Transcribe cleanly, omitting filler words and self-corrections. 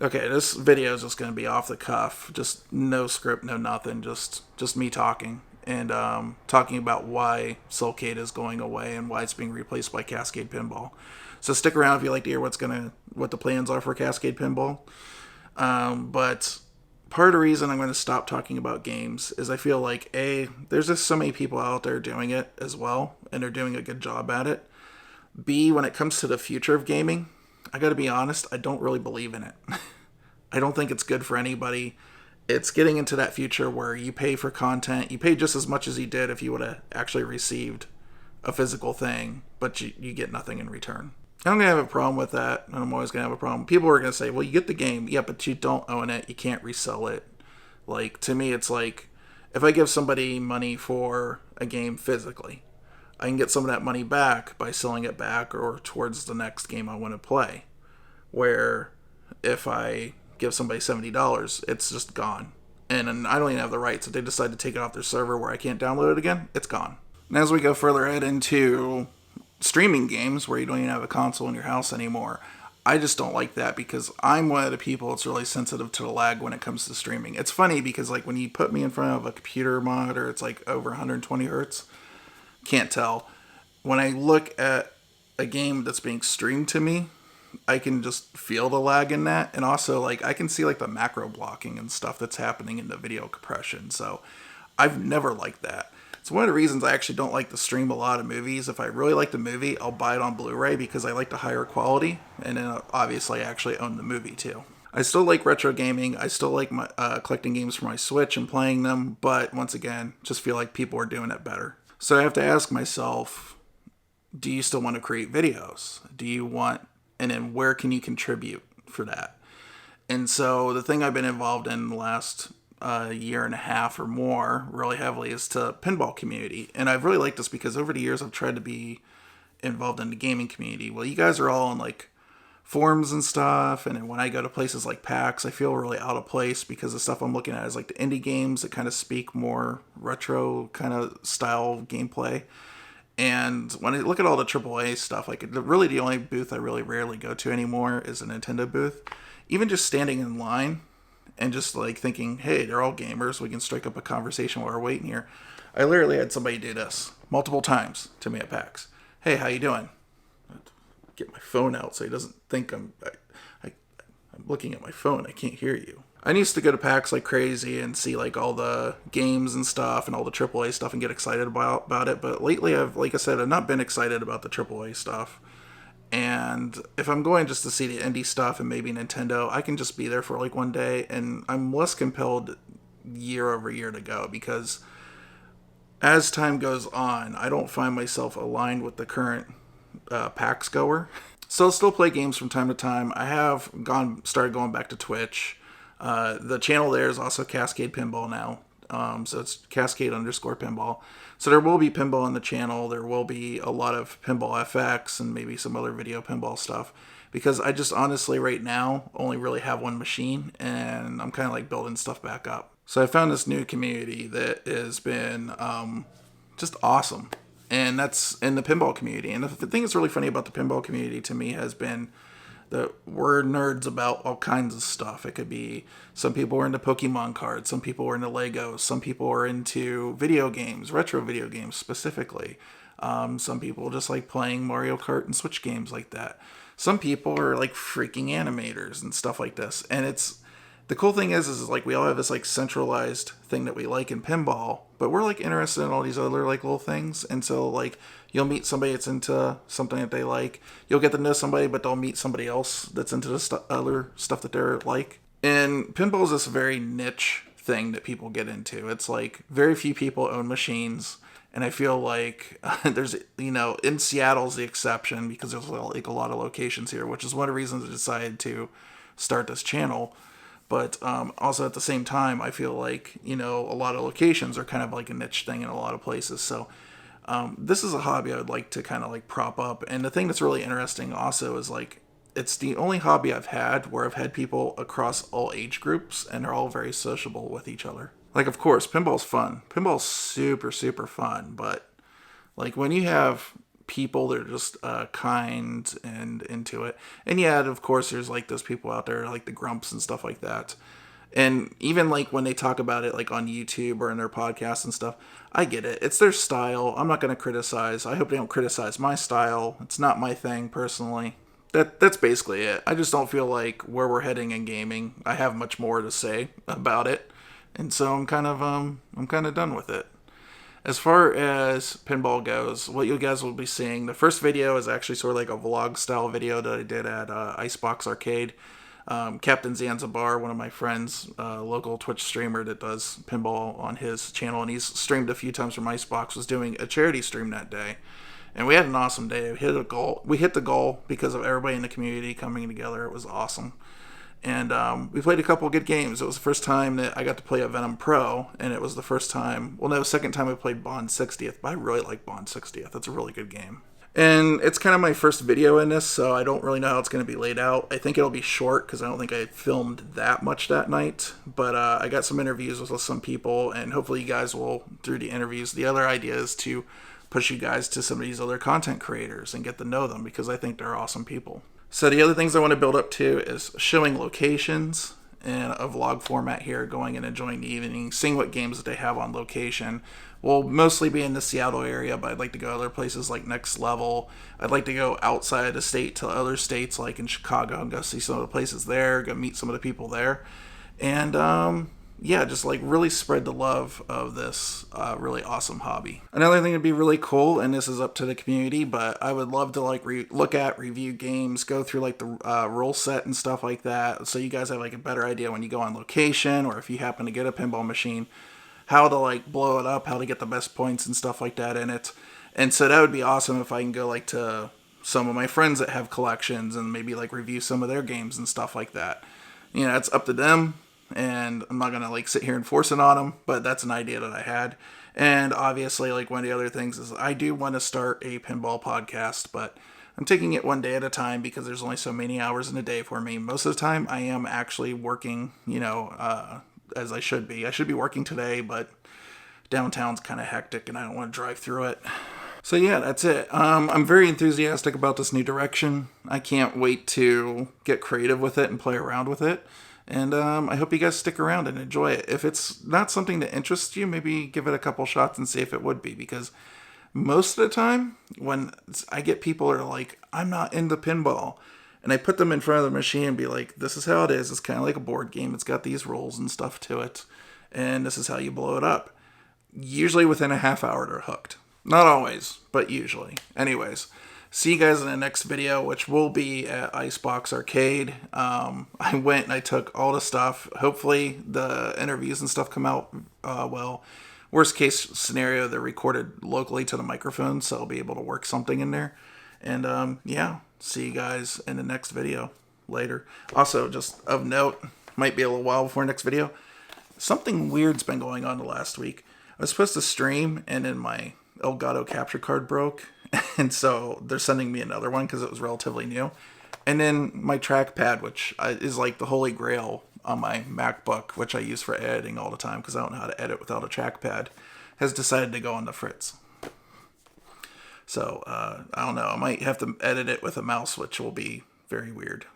Okay, this video is just going to be off the cuff, just no script, no nothing, just me talking and talking about why Soulcade is going away and why it's being replaced by Cascade Pinball. So stick around if you like to hear what the plans are for Cascade Pinball. But part of the reason I'm going to stop talking about games is I feel like there's just so many people out there doing it as well, and they're doing a good job at it. B, when it comes to the future of gaming, I gotta be honest, I don't really believe in it. I don't think it's good for anybody. It's getting into that future where you pay for content. You pay just as much as you did if you would have actually received a physical thing, but you get nothing in return. I'm going to have a problem with that, and I'm always going to have a problem. People are going to say, well, you get the game, yeah, but you don't own it. You can't resell it. Like, to me, it's like, if I give somebody money for a game physically, I can get some of that money back by selling it back or towards the next game I want to play. Where if I give somebody $70, it's just gone. And I don't even have the rights. If they decide to take it off their server where I can't download it again, it's gone. And as we go further ahead into streaming games where you don't even have a console in your house anymore, I just don't like that because I'm one of the people that's really sensitive to the lag when it comes to streaming. It's funny because like when you put me in front of a computer monitor, it's like over 120 hertz. Can't tell. When I look at a game that's being streamed to me, I can just feel the lag in that, and also like I can see like the macro blocking and stuff that's happening in the video compression. So I've never liked that. It's one of the reasons I actually don't like to stream a lot of movies. If I really like the movie, I'll buy it on Blu-ray because I like the higher quality, and then obviously I actually own the movie too. I still like retro gaming. I still like my collecting games for my Switch and playing them, but once again, just feel like people are doing it better. So I have to ask myself, do you still want to create videos? And then where can you contribute for that? And so the thing I've been involved in the last year and a half or more really heavily is to pinball community. And I've really liked this because over the years I've tried to be involved in the gaming community. Well, you guys are all on like forums and stuff, and then when I go to places like PAX, I feel really out of place because the stuff I'm looking at is like the indie games that kind of speak more retro kind of style gameplay. And when I look at all the AAA stuff, like really the only booth I really rarely go to anymore is a Nintendo booth. Even just standing in line and just like thinking, hey, they're all gamers, we can strike up a conversation while we're waiting here. I literally had somebody do this multiple times to me at PAX. Hey, how you doing? Get my phone out so he doesn't think I'm looking at my phone. I can't hear you. I used to go to PAX like crazy and see like all the games and stuff and all the AAA stuff and get excited about it. But lately, like I said, I've not been excited about the AAA stuff. And if I'm going just to see the indie stuff and maybe Nintendo, I can just be there for like one day, and I'm less compelled year over year to go because as time goes on, I don't find myself aligned with the current PAX goer. So I'll still play games from time to time. I have started going back to Twitch. The channel there is also Cascade Pinball now. So it's Cascade_Pinball. So there will be pinball on the channel. There will be a lot of Pinball FX and maybe some other video pinball stuff. Because I just honestly right now only really have one machine and I'm kind of like building stuff back up. So I found this new community that has been just awesome. And that's in the pinball community. And the thing that's really funny about the pinball community to me has been that we're nerds about all kinds of stuff. It could be some people are into Pokemon cards, some people are into Legos, some people are into video games, retro video games specifically. Some people just like playing Mario Kart and Switch games like that. Some people are like freaking animators and stuff like this. And the cool thing is like we all have this like centralized thing that we like in pinball, but we're like interested in all these other like little things. And so like you'll meet somebody that's into something that they like. You'll get to know somebody, but they'll meet somebody else that's into the other stuff that they're like. And pinball is this very niche thing that people get into. It's like very few people own machines. And I feel like there's, in Seattle's the exception because there's like a lot of locations here, which is one of the reasons I decided to start this channel. But also at the same time, I feel like, a lot of locations are kind of like a niche thing in a lot of places. So this is a hobby I would like to kind of like prop up. And the thing that's really interesting also is like, it's the only hobby I've had where I've had people across all age groups and they're all very sociable with each other. Like, of course, pinball's fun. Pinball's super, super fun. But like when you have people. They're just kind and into it. And yeah, of course, there's like those people out there like the grumps and stuff like that. And even like when they talk about it like on YouTube or in their podcasts and stuff, I get it. It's their style. I'm not going to criticize. I hope they don't criticize my style. It's not my thing personally. That's basically it. I just don't feel like where we're heading in gaming, I have much more to say about it. And so I'm kind of done with it. As far as pinball goes, what you guys will be seeing, the first video is actually sort of like a vlog style video that I did at Icebox Arcade. Captain Zanzibar, one of my friends, local Twitch streamer that does pinball on his channel, and he's streamed a few times from Icebox, was doing a charity stream that day. And we had an awesome day. We hit the goal because of everybody in the community coming together. It was awesome. And we played a couple of good games. It was the first time that I got to play a Venom Pro, and it was the first time, well, no, second time I played Bond 60th, but I really like Bond 60th. It's a really good game. And it's kind of my first video in this, so I don't really know how it's going to be laid out. I think it'll be short because I don't think I filmed that much that night. But I got some interviews with some people, and hopefully you guys will, through the interviews, the other idea is to push you guys to some of these other content creators and get to know them because I think they're awesome people. So the other things I want to build up to is showing locations in a vlog format here, going and enjoying the evening, seeing what games that they have on location. We'll mostly be in the Seattle area, but I'd like to go other places like Next Level. I'd like to go outside the state to other states like in Chicago and go see some of the places there, go meet some of the people there. And yeah, just like really spread the love of this really awesome hobby. Another thing would be really cool, and this is up to the community, but I would love to like look at, review games, go through like the rule set and stuff like that, so you guys have like a better idea when you go on location, or if you happen to get a pinball machine, how to like blow it up, how to get the best points and stuff like that in it. And so that would be awesome if I can go like to some of my friends that have collections and maybe like review some of their games and stuff like that. You know, it's up to them. And I'm not going to like sit here and force it on them, but that's an idea that I had. And obviously, like one of the other things is I do want to start a pinball podcast, but I'm taking it one day at a time because there's only so many hours in a day for me. Most of the time I am actually working, you know, as I should be. I should be working today, but downtown's kind of hectic and I don't want to drive through it. So yeah, that's it. I'm very enthusiastic about this new direction. I can't wait to get creative with it and play around with it. And I hope you guys stick around and enjoy it. If it's not something that interests you, maybe give it a couple shots and see if it would be. Because most of the time, when I get people that are like, I'm not into pinball, and I put them in front of the machine and be like, this is how it is. It's kind of like a board game. It's got these rules and stuff to it. And this is how you blow it up. Usually within a half hour, they're hooked. Not always, but usually. Anyways. See you guys in the next video, which will be at Icebox Arcade. I went and I took all the stuff. Hopefully the interviews and stuff come out well. Worst case scenario, they're recorded locally to the microphone, so I'll be able to work something in there. And yeah, see you guys in the next video later. Also, just of note, might be a little while before next video. Something weird's been going on the last week. I was supposed to stream, and then my Elgato capture card broke. And so they're sending me another one because it was relatively new. And then my trackpad, which is like the holy grail on my MacBook, which I use for editing all the time because I don't know how to edit without a trackpad, has decided to go on the fritz. So I don't know. I might have to edit it with a mouse, which will be very weird.